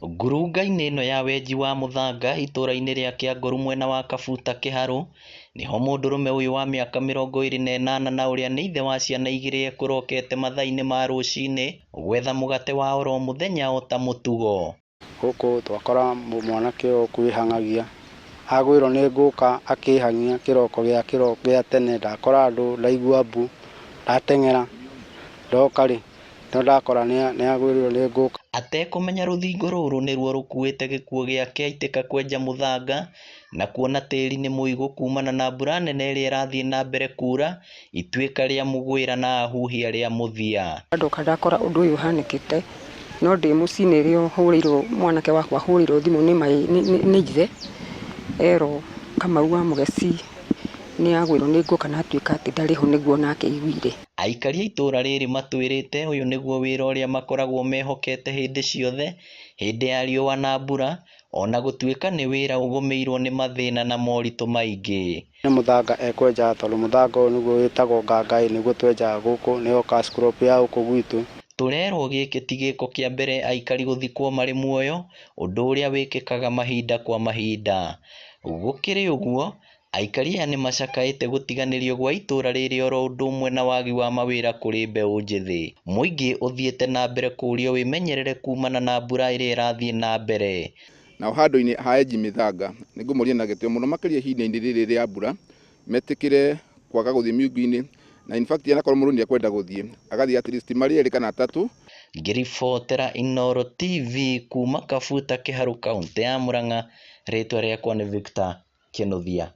Ngurunga-inĩ ĩno ya wenji wa mũthanga itũra-inĩ rĩa Kĩangũru mwena wa Kabuta Kĩharũ, nĩho mũndũrũme ũyũ wa mĩaka 28 na ũrĩa nĩ ithe wa ciana 2 ekũrokete mathaa-inĩ ma rũcinĩ gwetha mũgate wa oro mũthenya o ta mũtugo. Gũkũ twakora mwanake ũyũ kwĩhangagia, agwĩrwo nĩ ngũka akĩhang'ia kĩroko gĩa tene, ndakora andũ, ndaigua mbu, ndateng'era, ndoka rĩ, no ndakora nĩ agwĩrwo nĩ ngũka. Atekũmenya rũthingo rũrũ nĩruo rũkuĩte gĩkuũ gĩake aitĩka kwenja mũthanga, na kuona tĩri nĩ mũigũ kumana na mbura nene ĩrĩa ĩrathiĩ na mbere kura, ituĩka rĩa mũgwĩra na ahuhia rĩa mũthia. Ndoka ndakora ũndũ ũyũ ũhanĩkĩte, no ndĩ mũciĩ nĩrĩo hũrĩirwo mwanake wakwa hũrĩirwo thimũ nĩ ithe, erwo Kamau wa Mũgeci nĩ agwĩrwo nĩ ngũka na atuĩka atĩ ndarĩ ho nĩguo nake aiguire. Aikari a itũra rĩrĩ matwĩrĩte ũyũ nĩguo wĩra ũrĩa makoragwo mehokete hĩndĩ ciothe, hĩndĩ ya riũa na mbura, ona gũtuĩka nĩ wĩra ũgũmĩirwo nĩ mathĩna na moritũ maingĩ. Nĩ mũthanga ekwenja, tondũ mũthanga ũyũ nĩguo wĩtagwo ngangaĩ, nĩguo twenjaga gũkũ, nĩyo cash crop ya gũkũ gwitũ. Tũrerwo gĩkĩ ti gĩko kĩa mbere aikari gũthikwo marĩ muoyo, ũndũ ũrĩa wĩkĩkaga mahinda kwa mahinda. Gũkĩrĩ ũguo, aikari aya nĩ macakaĩte gũtiganĩrio gwa itũra rĩrĩ oro ũndũ ũmwe na wagi wa mawĩra kũrĩ mbeũ njĩthĩ. Mũingĩ ũthiĩte na mbere kũũrio wĩmenyerere kumana na mbura ĩrĩa ĩrathiĩ na mbere. Nao handũ-inĩ ha enji mĩthanga, nĩ ngũmoria na gĩtĩo mũno makĩria ihinda-inĩ rĩrĩ rĩa mbura, metĩkĩre kwaga gũthiĩ miũngũ-inĩ, na in fact anakorwo mũndũ nĩ ekwenda gũthiĩ, agathiĩ at least marĩ 2 kana 3. Ngĩribotera Inooro TV kuma Kabuta Kĩharũ kaũntĩ ya Murang'a, rĩtwa rĩakwa nĩ Victor Kĩnuthia.